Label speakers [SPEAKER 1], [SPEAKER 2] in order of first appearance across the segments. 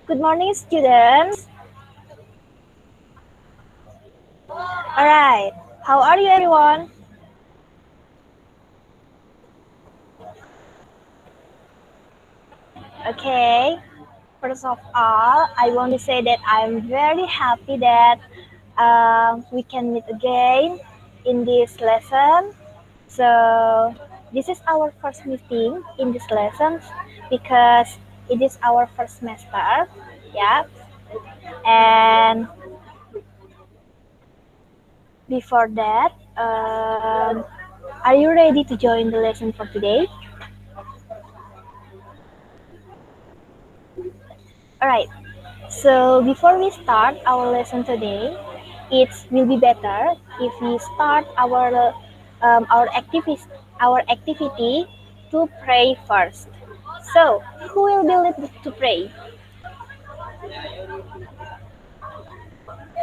[SPEAKER 1] Good morning, students. Alright, how are you, everyone? Okay, first of all, I want to say that I'm very happy that we can meet again in this lesson. So, this is our first meeting in this lesson because it is our first semester. Yeah, and before that, are you ready to join the lesson for today? Alright, so before we start our lesson today, it will be better if we start our activity to pray first. So, who will be led to pray?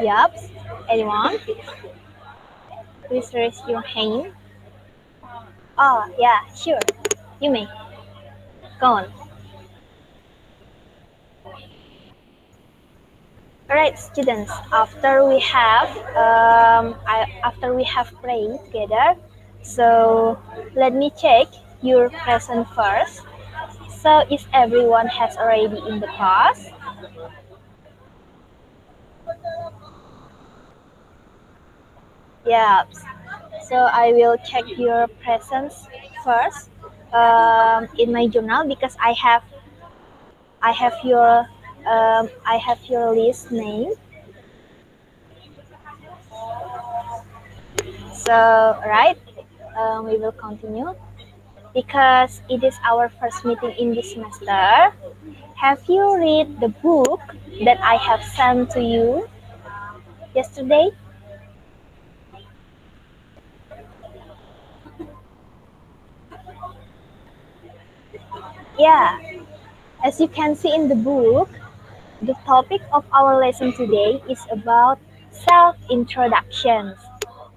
[SPEAKER 1] Yup. Anyone? Please raise your hand. Oh, yeah, sure. You may. Go on. Alright, students. After we have prayed together, so let me check your present first. So is everyone has already in the class? Yeah. So I will check your presence first in my journal because I have your I have your list name. So right, we will continue because it is our first meeting in this semester. Have you read the book that I have sent to you yesterday? Yeah. As you can see in the book, the topic of our lesson today is about self-introductions.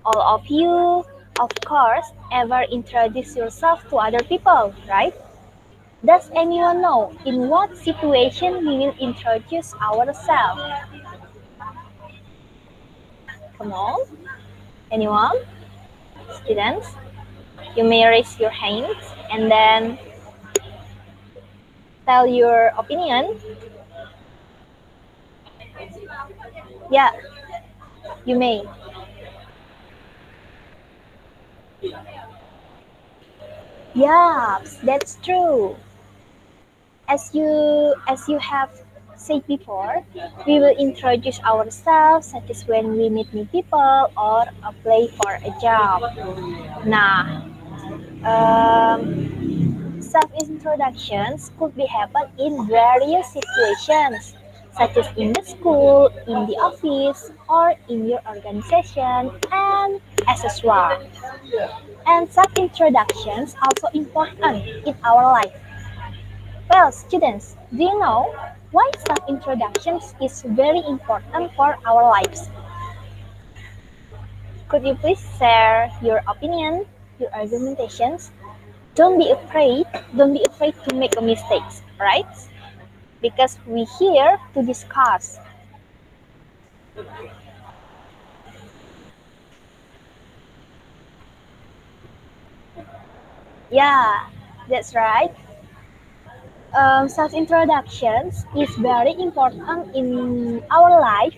[SPEAKER 1] All of you, of course, ever introduce yourself to other people, right? Does anyone know in what situation we will introduce ourselves? Come on, anyone? Students, you may raise your hands and then tell your opinion. Yeah, you may. Yeah, that's true. As you have said before, we will introduce ourselves such as when we meet new people or apply for a job. Nah, self-introductions could be happen in various situations, such as in the school, in the office, or in your organization, and as well. And self-introductions also important in our life. Well, students, do you know why self-introductions is very important for our lives? Could you please share your opinion, your argumentations? Don't be afraid to make a mistakes, right? Because we here to discuss. Yeah, that's right. Self-introductions is very important in our life.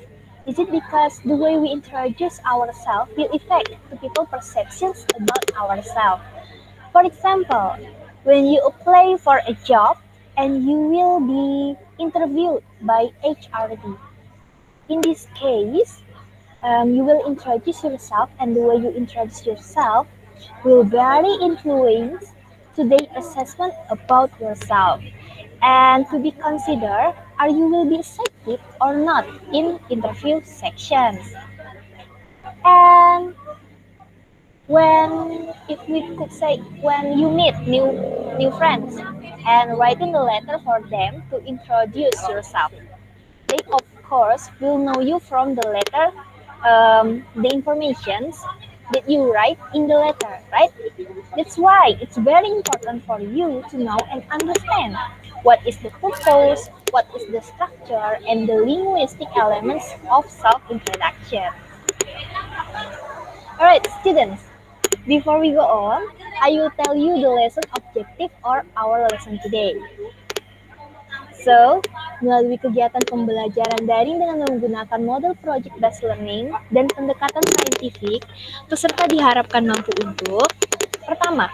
[SPEAKER 1] Is it because the way we introduce ourselves will affect the people perceptions about ourselves? For example, when you apply for a job and you will be interviewed by HRD. In this case, you will introduce yourself, and the way you introduce yourself will very influence today's assessment about yourself. And to be considered, are you will be accepted or not in interview sections. And when if we could say when you meet new friends and writing a letter for them to introduce yourself, they of course will know you from the letter, the informations that you write in the letter, right? That's why it's very important for you to know and understand what is the purpose, what is the structure and the linguistic elements of self-introduction. Alright, students, before we go on, I will tell you the lesson objective or our lesson today. So, melalui kegiatan pembelajaran daring dengan menggunakan model project-based learning dan pendekatan saintifik, peserta diharapkan mampu untuk pertama,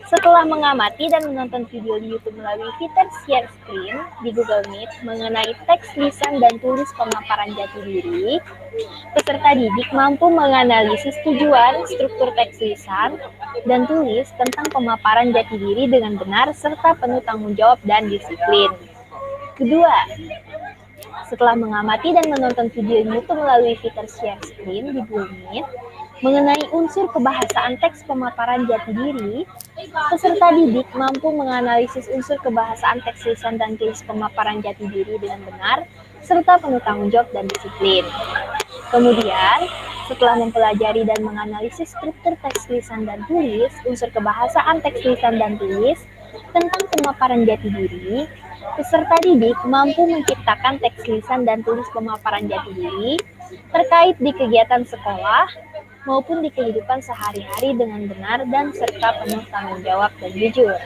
[SPEAKER 1] setelah mengamati dan menonton video di YouTube melalui fitur share screen di Google Meet mengenai teks lisan dan tulis pemaparan jati diri, peserta didik mampu menganalisis tujuan, struktur teks lisan, dan tulis tentang pemaparan jati diri dengan benar serta penuh tanggung jawab dan disiplin. Kedua, setelah mengamati dan menonton video YouTube melalui fitur share screen di Google Meet mengenai unsur kebahasaan teks pemaparan jati diri, peserta didik mampu menganalisis unsur kebahasaan teks lisan dan tulis pemaparan jati diri dengan benar, serta penuh tanggung jawab dan disiplin. Kemudian, setelah mempelajari dan menganalisis struktur teks lisan dan tulis, unsur kebahasaan teks lisan dan tulis, tentang pemaparan jati diri, peserta didik mampu menciptakan teks lisan dan tulis pemaparan jati diri terkait di kegiatan sekolah maupun di kehidupan sehari-hari dengan benar dan serta penuh tanggung jawab dan jujur.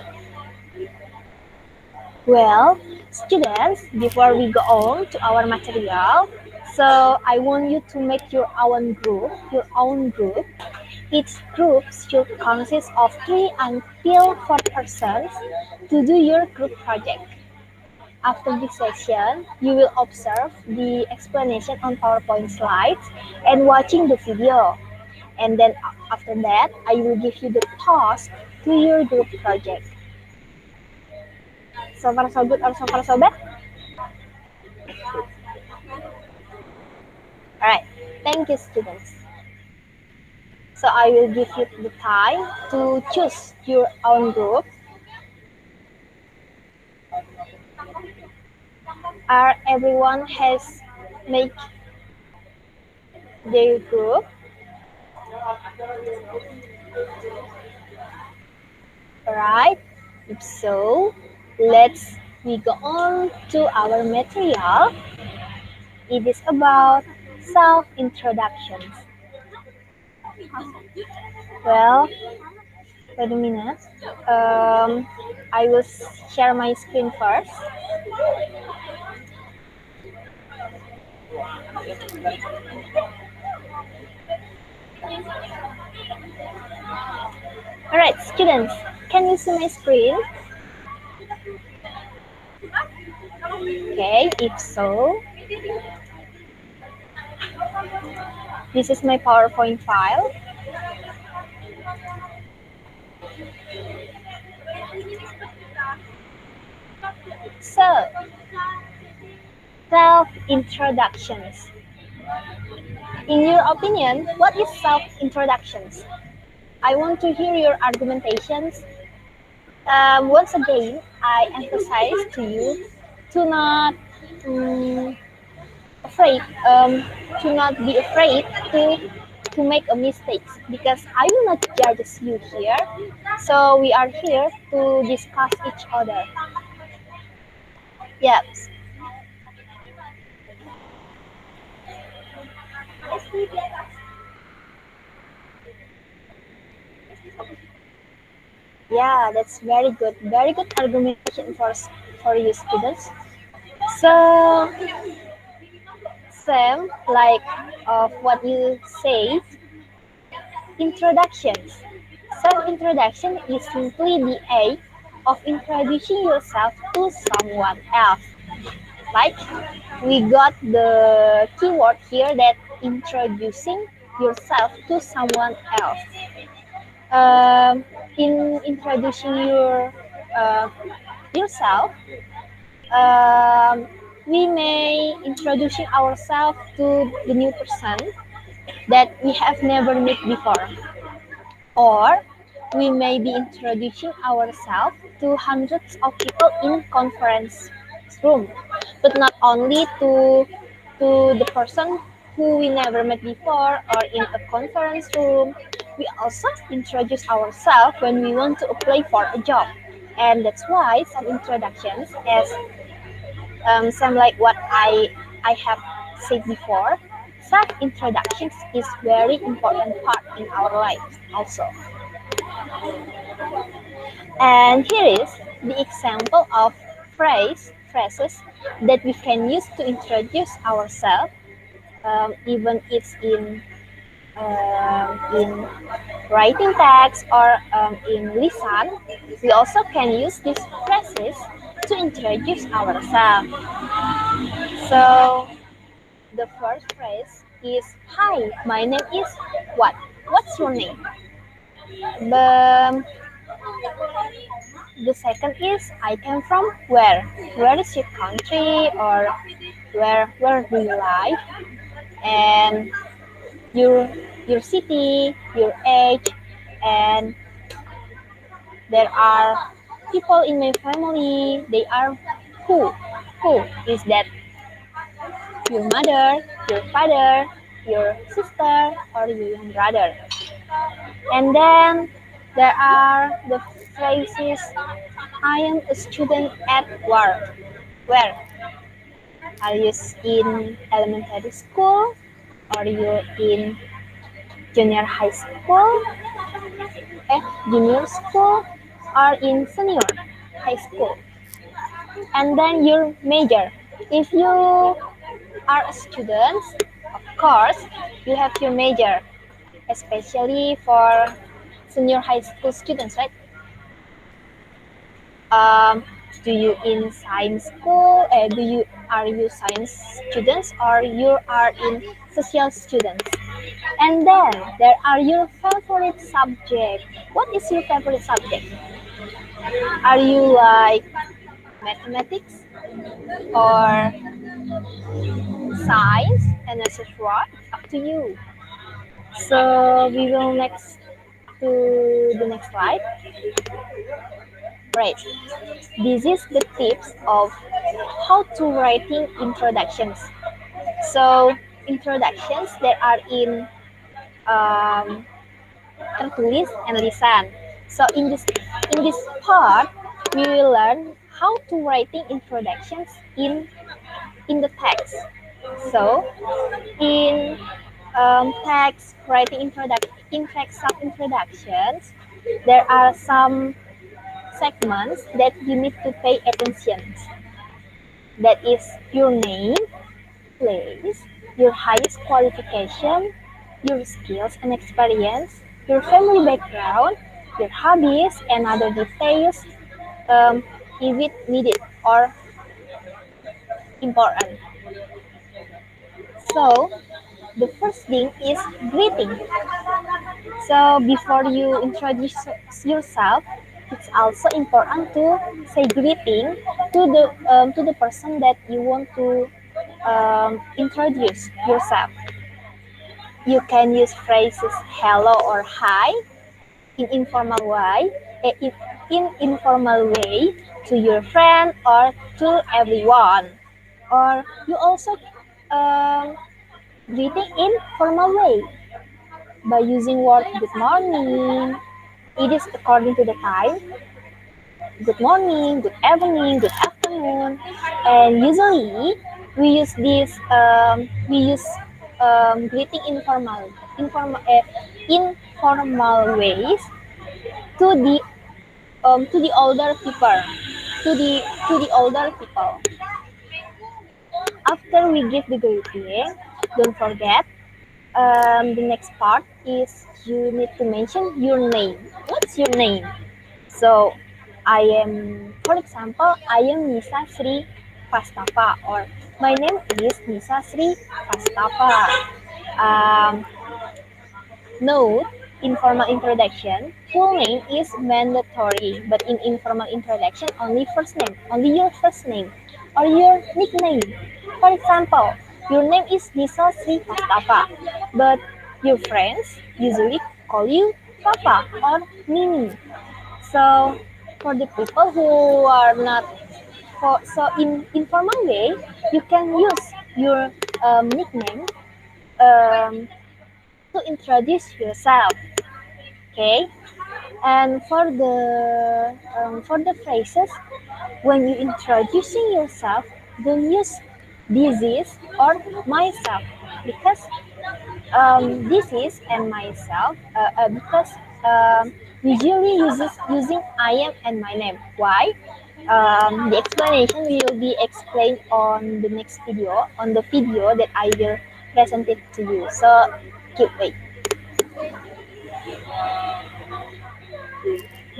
[SPEAKER 1] Well, students, before we go on to our material, so I want you to make your own group. Each group should consist of 3 until 4 persons to do your group project. After this session, you will observe the explanation on PowerPoint slides and watching the video. And then after that, I will give you the task to your group project. So far so good or so far so bad? Alright, thank you students. So I will give you the time to choose your own group. Everyone has made their group. Alright, if so, we go on to our material. It is about self-introductions. Well, wait a minute. I will share my screen first. Alright, students, can you see my screen? Okay, if so, this is my PowerPoint file. So, self-introductions. In your opinion, what is self-introductions? I want to hear your argumentations. Once again, I emphasize to you to not be afraid to make a mistake, because I will not judge you here. So we are here to discuss each other. Yes. Yeah, that's very good. Very good argumentation for you students. So, same like of what you say. Introductions. Self-introduction is simply the act of introducing yourself to someone else. Like, we got the keyword here that introducing yourself to someone else. In introducing yourself, we may introducing ourselves to the new person that we have never met before, or we may be introducing ourselves to hundreds of people in conference room, but not only to the person who we never met before or in a conference room. We also introduce ourselves when we want to apply for a job, and that's why some introductions as Same like what I have said before, self introductions is very important part in our lives also. And here is the example of phrases that we can use to introduce ourselves, even it's in writing text or in listen. We also can use these phrases to introduce ourselves. So the first phrase is, "Hi, my name is what? What's your name?" The, the second is, "I came from where? Where is your country?" Or where do you live? And your your city, your age, and there are people in my family. They are who? Who is that? Your mother, your father, your sister, or your young brother. And then there are the phrases, "I am a student at work." Where? Are you in elementary school? Or you in junior high school? Junior school? Or in senior high school? And then your major. If you are a student, of course, you have your major, especially for senior high school students, right? Um, do you in science school? Do you are you science students or you are in social students? And then there are your favorite subject. What is your favorite subject? Are you like mathematics or science and etc. Up to you. So we will next to the next slide. Right. This is the tips of how to writing introductions. So introductions there are in um, tertulis and lisan. So in this part we will learn how to writing introductions in the text. So in text writing in text sub introductions, there are some segments that you need to pay attention. That is your name, place, your highest qualification, your skills and experience, your family background, your hobbies, and other details um, if it needed or important. So the first thing is greeting. So before you introduce yourself, it's also important to say greeting to the person that you want to introduce yourself. You can use phrases hello or hi in informal way, in informal way to your friend or to everyone. Or you also um, greeting in formal way by using word good morning. It is according to the time. Good morning, good evening, good afternoon, and usually we use greeting informal ways to the older people, to the older people. After we give the greeting, don't forget the next part is you need to mention your name. What's your name? So, for example, I am Nisa Sri Pastapa, or my name is Nisa Sri Pastapa. Um, Note, informal introduction, full name is mandatory, but in informal introduction, only your first name, or your nickname. For example, your name is Nisa Sri Pastapa, but your friends usually call you Papa or Mimi. So for the people who are not in informal way, you can use your nickname um, to introduce yourself. Okay, and for the phrases when you introducing yourself, don't use disease or myself, because disease and myself, because usually uses using I am and my name. Why? The explanation will be explained on the next video, on the video that I will present it to you. So keep wait.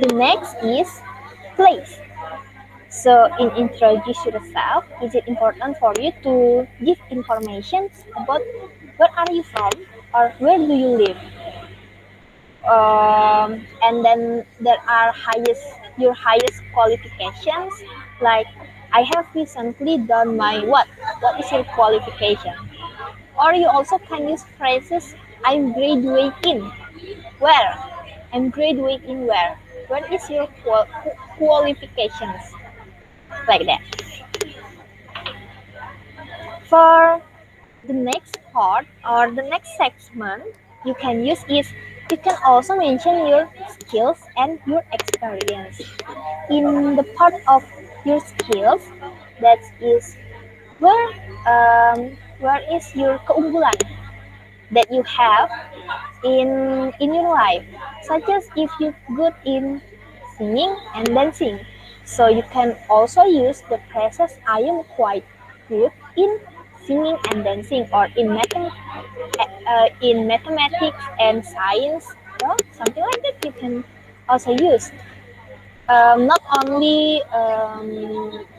[SPEAKER 1] The next is place. So in introduce yourself, is it important for you to give information about where are you from or where do you live? And then there are your highest qualifications, like I have recently done my what is your qualification? Or you also can use phrases, I'm graduating where, I'm graduating where is your qualifications, like that. For the next part or the next segment you can use is, you can also mention your skills and your experience. In the part of your skills, that is where where is your keunggulan that you have in your life, such as if you're good in singing and dancing, so you can also use the phrases I am quite good in singing and dancing, or in mathematics and science, so something like that you can also use. Not only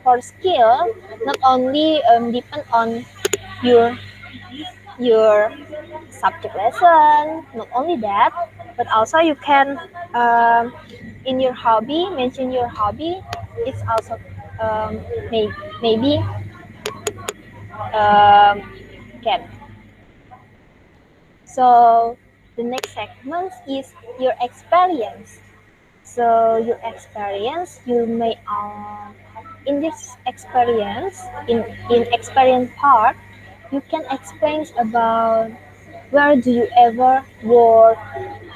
[SPEAKER 1] for skill, not only depend on your your subject lesson, not only that, but also you can in your hobby, mention your hobby. It's also um, may, maybe can. So the next segment is your experience. So your experience, you may in this experience, in experience part, you can explain about where do you ever work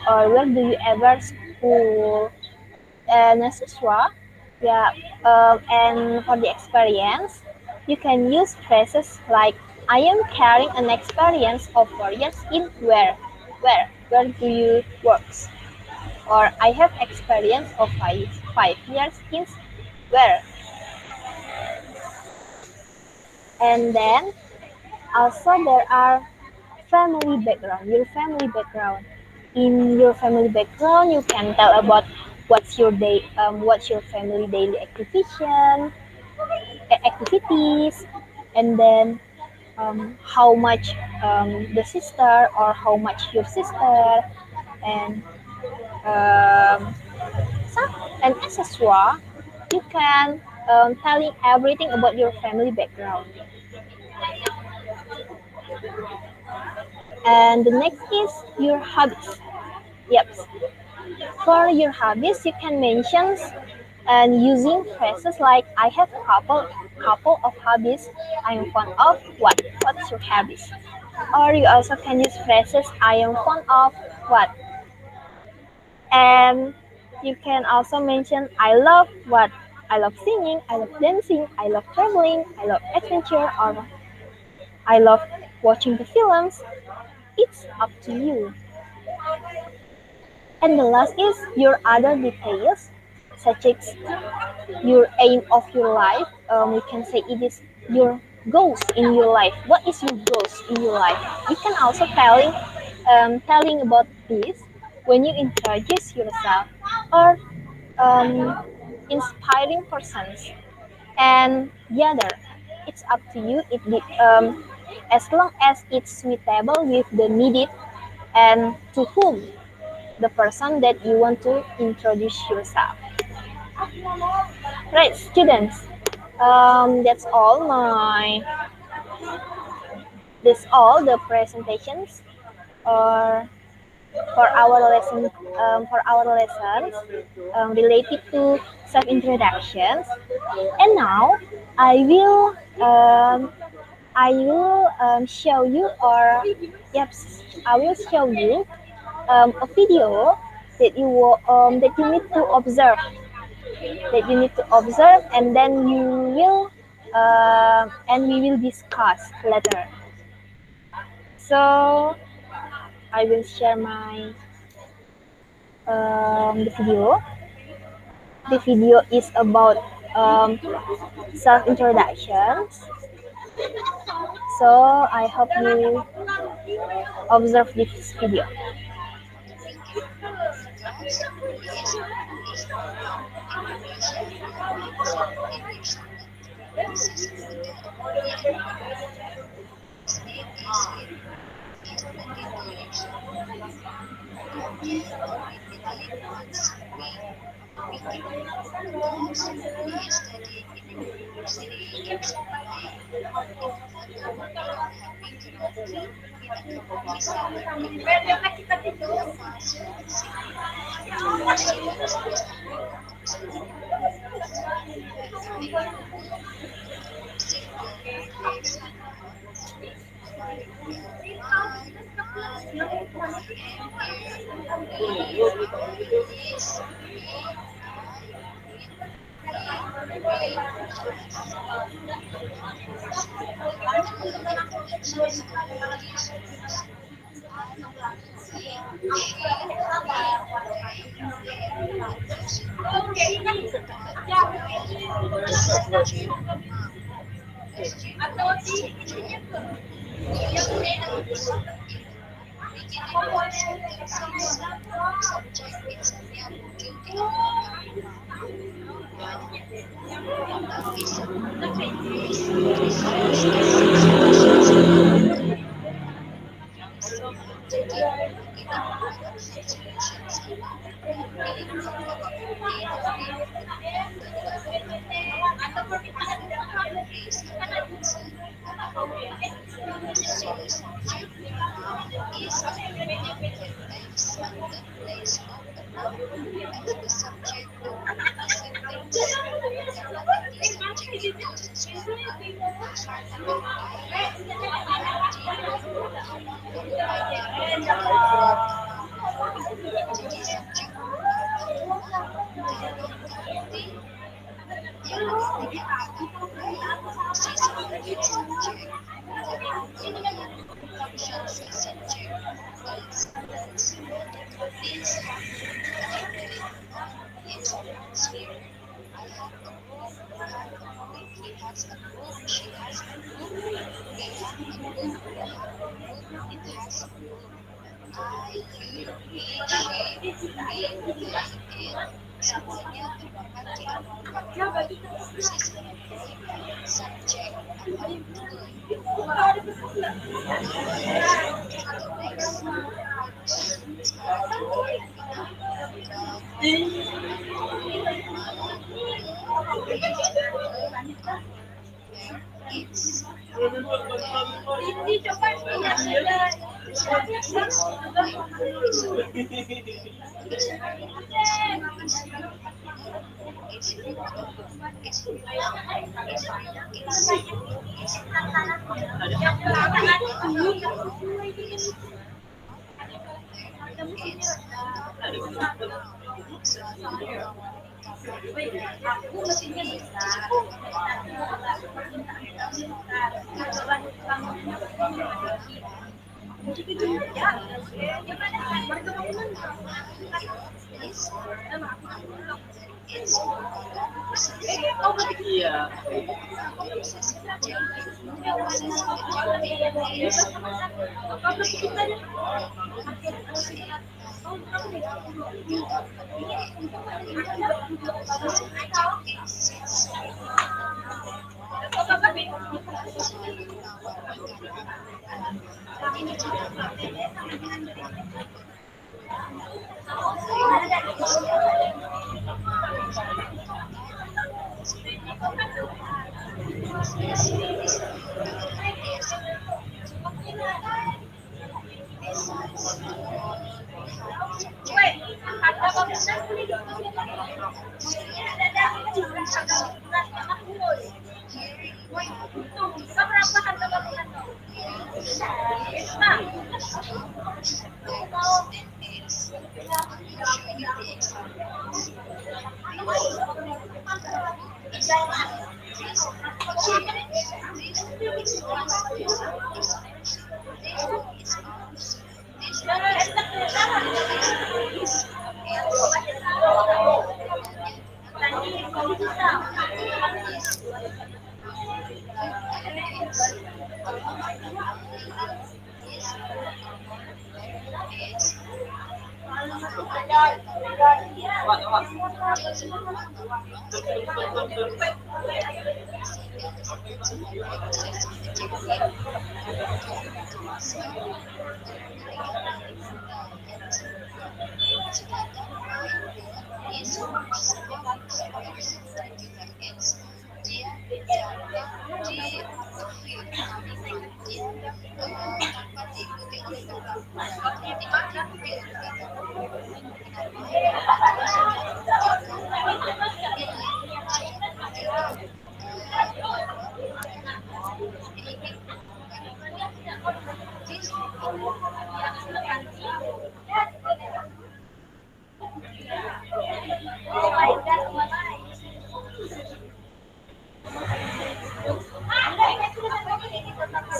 [SPEAKER 1] or where do you ever school and etc. Yeah, and for the experience, you can use phrases like I am carrying an experience of 4 years in where do you work, or I have experience of 5 years in where. And then also there are family background, your family background. In your family background, you can tell about what's your family daily activities, and then how much the sister or how much your sister, and um, some and etc. You can telling everything about your family background. And the next is your hobbies. Yep. For your hobbies, you can mention and using phrases like I have couple of hobbies. I'm fond of what? What's your hobbies? Or you also can use phrases I am fond of what? And you can also mention I love what? I love singing, I love dancing, I love traveling, I love adventure, or I love watching the films. It's up to you. And the last is your other details, such as your aim of your life. We can say it is your goals in your life. What is your goals in your life? You can also telling about this when you introduce yourself, or um, inspiring persons. And the other, it's up to you. As long as it's suitable with the needed and to whom the person that you want to introduce yourself. Right, students. That's all the presentations or for our lesson for our lessons related to self introductions. And now I will um, show you, or yep, I will show you a video that you need to observe, and then you will and we will discuss later. So I will share my the video. The video is about self introductions. So I hope you observe this video.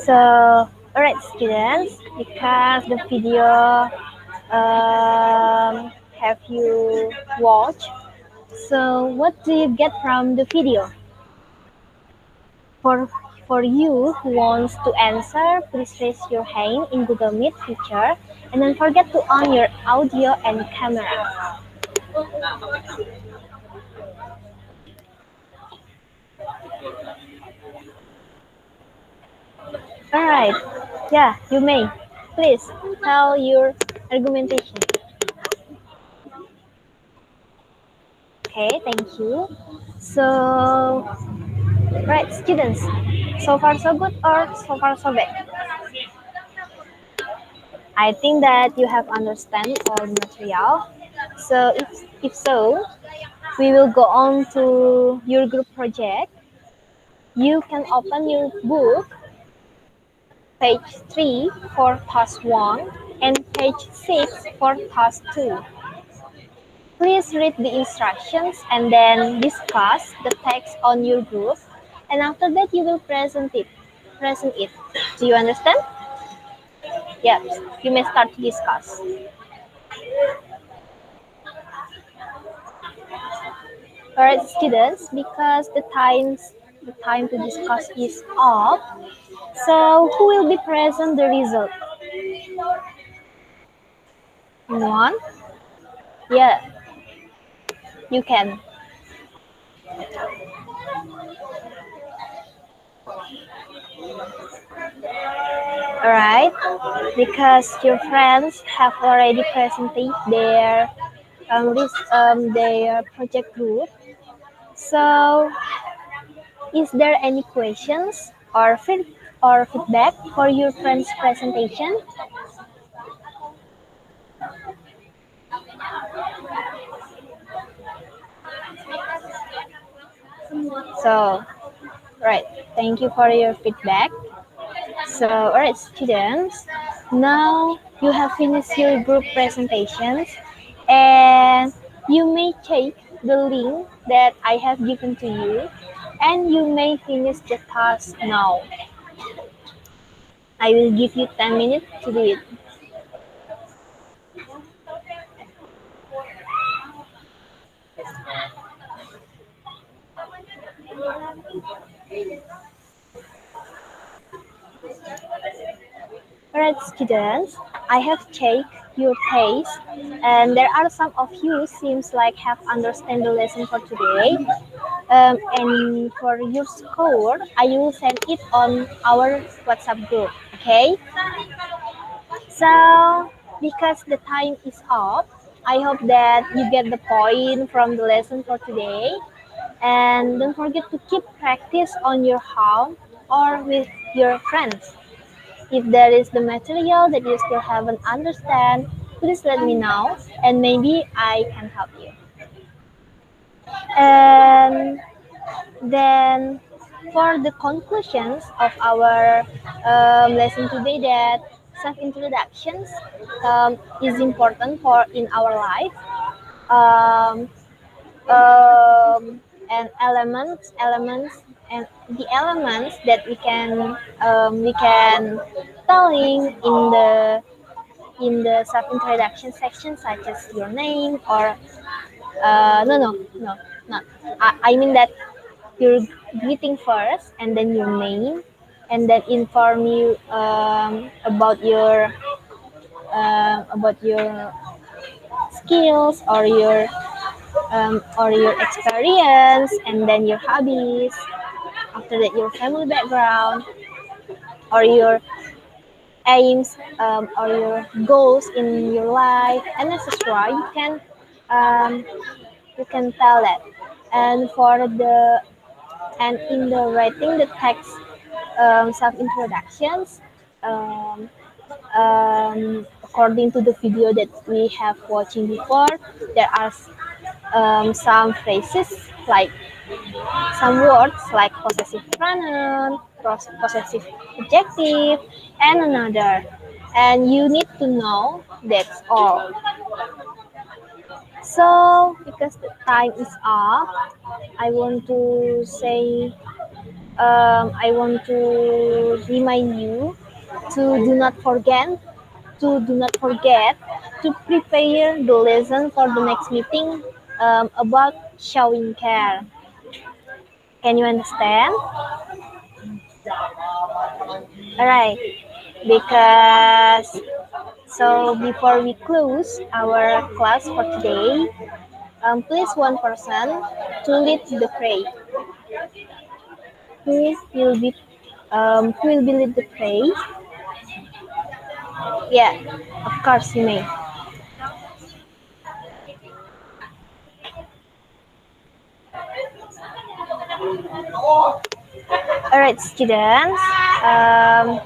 [SPEAKER 1] So, alright, students, because the video have you watched. So, what do you get from the video? For for you who wants to answer, please raise your hand in Google Meet feature, and don't forget to on your audio and camera. All right. Yeah, you may. Please tell your argumentation. Okay, thank you. So, right, students. So far so good or so far so bad? I think that you have understand all the material. So if so, we will go on to your group project. You can open your book, page 3 for task 1 and page 6 for task 2. Please read the instructions and then discuss the text on your group, and after that you will present it. Present it. Do you understand? Yes, you may start to discuss. Alright, students, because the time to discuss is up. So who will be present the result? One? Yeah, you can. Alright, because your friends have already presented their project group. So, is there any questions or feedback for your friend's presentation? So, right. Thank you for your feedback. So, alright, students. Now you have finished your group presentations, and you may check the link that I have given to you, and you may finish the task now. I will give you 10 minutes to do it. Alright, students, I have checked your pace, and there are some of you seems like have understand the lesson for today. And for your score, I will send it on our WhatsApp group. Okay. So because the time is up, I hope that you get the point from the lesson for today. And don't forget to keep practice on your home or with your friends. If there is the material that you still haven't understand, please let me know and maybe I can help you. And then for the conclusions of our lesson today, that self-introductions is important for in our life. Um, and elements and the elements that we can telling in the in the self-introduction section, such as your name or no, not. I mean that your greeting first, and then your name, and then inform you about your skills or your experience, and then your hobbies. After that, your family background or your aims or your goals in your life, and etc. Um, you can tell that. And for the and in the writing the text self introductions. Um, According to the video that we have watching before, there are some phrases like some words like possessive pronoun, possessive adjective, and another. And you need to know that's all. So, because the time is up, I want to say, I want to remind you to do not forget to prepare the lesson for the next meeting about showing care. Can you understand? All right. Because so before we close our class for today, please one person to lead the pray. Who will be lead the pray? Yeah, of course you may. All right, students. Um,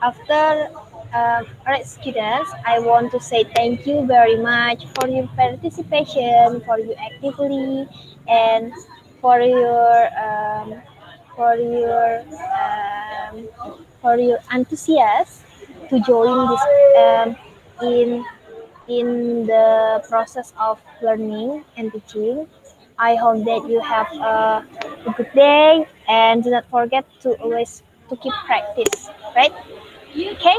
[SPEAKER 1] After, all right, students, I want to say thank you very much for your participation, for your actively, and for your for your um, for your enthusiasm to join this in in the process of learning and teaching. I hope that you have a good day, and do not forget to always to keep practice, right? Okay,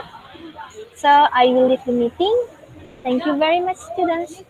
[SPEAKER 1] so I will leave the meeting. Thank you very much, students.